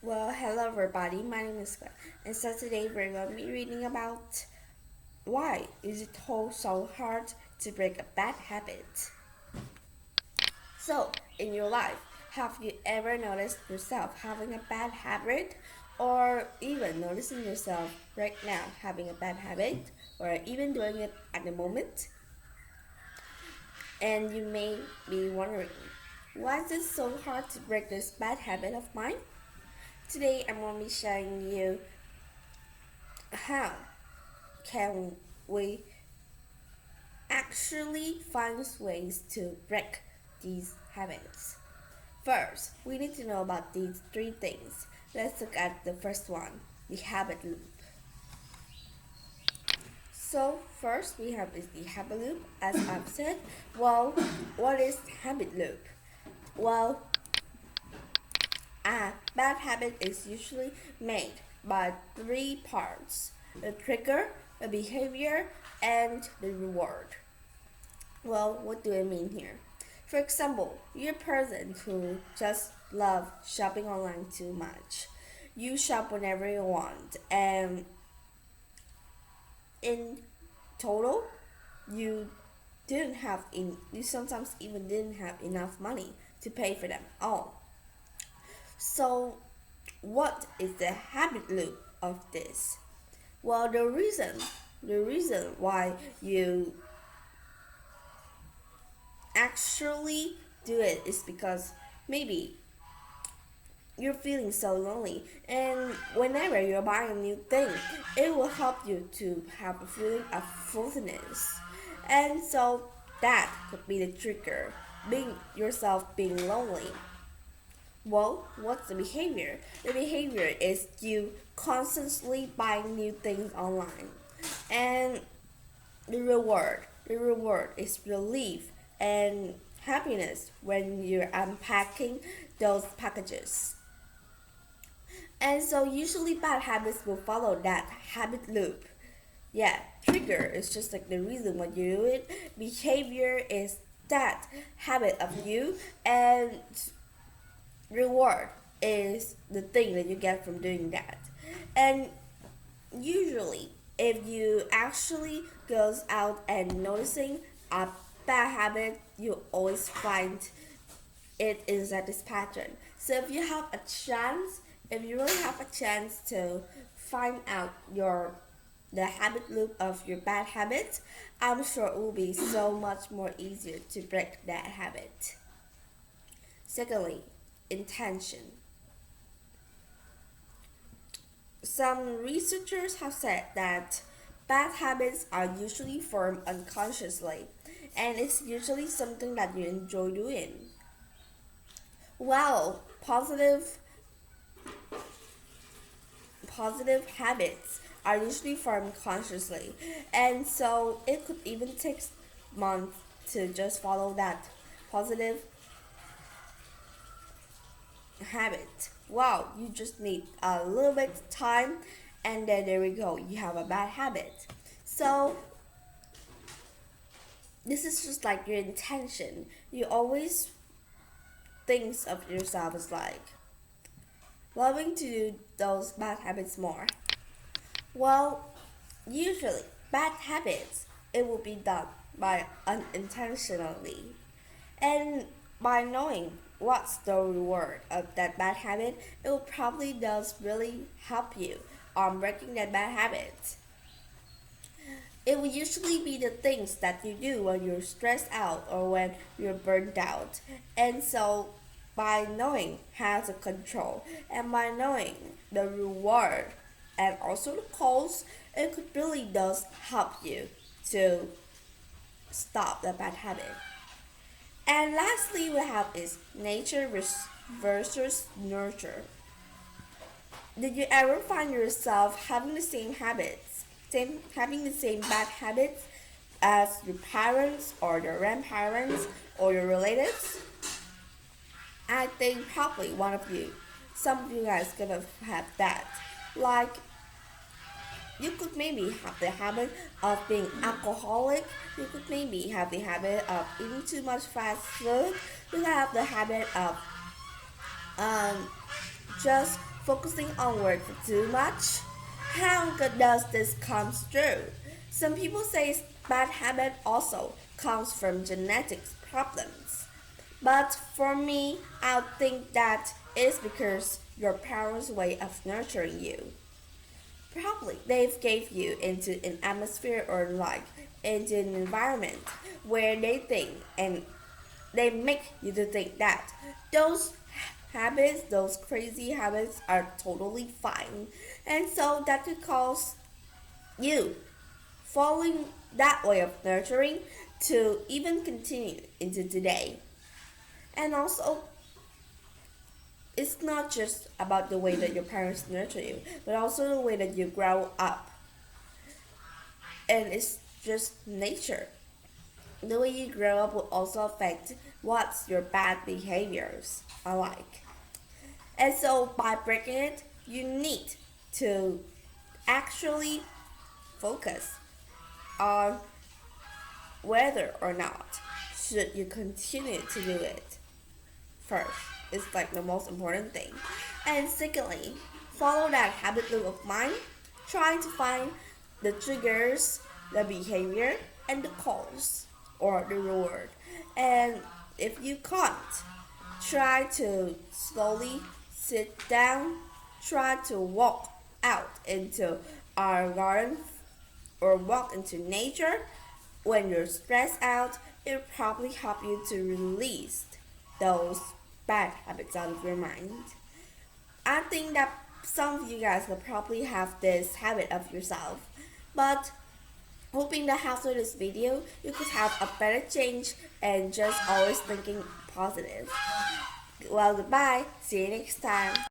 Well, hello everybody. My name is Glenn, and so today we're going to be reading about why is it so hard to break a bad habit. So, in your life, have you ever noticed yourself having a bad habit, or even noticing yourself right now having a bad habit, or even doing it at the moment? And you may be wondering, why is it so hard to break this bad habit of mine? Today, I'm going to be showing you how can we actually find ways to break these habits. First, we need to know about these three things. Let's look at the first one, the habit loop. So first we have is the habit loop, as I've said. Well, what is habit loop? Well, a bad habit is usually made by three parts: the trigger, the behavior, and the reward. Well, what do I mean here? For example, you're a person who just loves shopping online too much. You shop whenever you want, and in total, you you sometimes even didn't have enough money to pay for them all. So, what is the habit loop of this? Well, the reason why you actually do it is because maybe you're feeling so lonely, and whenever you're buying a new thing, it will help you to have a feeling of fullness. And so that could be the trigger, being yourself being lonely. Well, what's the behavior? The behavior is you constantly buying new things online. And the reward is relief and happiness when you're unpacking those packages. And so usually bad habits will follow that habit loop. Yeah, trigger is just like the reason why you do it. Behavior is that habit of you, and reward is the thing that you get from doing that. And usually, if you actually goes out and noticing a bad habit, you always find it inside this pattern. So if you really have a chance to find out the habit loop of your bad habits, I'm sure it will be so much more easier to break that habit. Secondly, intention. Some researchers have said that bad habits are usually formed unconsciously, and it's usually something that you enjoy doing. While positive habits are usually formed consciously, and so it could even take months to just follow that positive habit. Wow, you just need a little bit of time, and then there we go, you have a bad habit. So this is just like your intention. You always think of yourself as like loving to do those bad habits more. Well, usually bad habits, it will be done by unintentionally, and by knowing what's the reward of that bad habit, it will probably does really help you on breaking that bad habit. It will usually be the things that you do when you're stressed out or when you're burned out. And so, by knowing how to control and by knowing the reward and also the cost, it could really does help you to stop the bad habit. And lastly, we have is nature versus nurture. Did you ever find yourself having the same habits, having the same bad habits as your parents or your grandparents or your relatives? I think probably some of you guys gonna have that. Like you could maybe have the habit of being alcoholic. You could maybe have the habit of eating too much fast food. You have the habit of um, just focusing on work too much? How good does this come through? Some people say bad habit also comes from genetics problems. But for me, I think that is because your parents' way of nurturing you. Probably they've gave you into an atmosphere or like into an environment where they think and they make you to think that those habits, those crazy habits are totally fine. And so that could cause you following that way of nurturing to even continue into today. And also it's not just about the way that your parents nurture you, but also the way that you grow up. And it's just nature. The way you grow up will also affect what's your bad behaviors are like. And so by breaking it, you need to actually focus on whether or not should you continue to do it first. It's like the most important thing. And secondly, follow that habit loop of mine. Try to find the triggers, the behavior, and the cause or the reward. And if you can't, try to slowly sit down, try to walk out into our garden or walk into nature. When you're stressed out, it'll probably help you to release those bad habits out of your mind. I think that some of you guys will probably have this habit of yourself, but hoping that after this video you could have a better change and just always thinking positive. Well, goodbye. See you next time.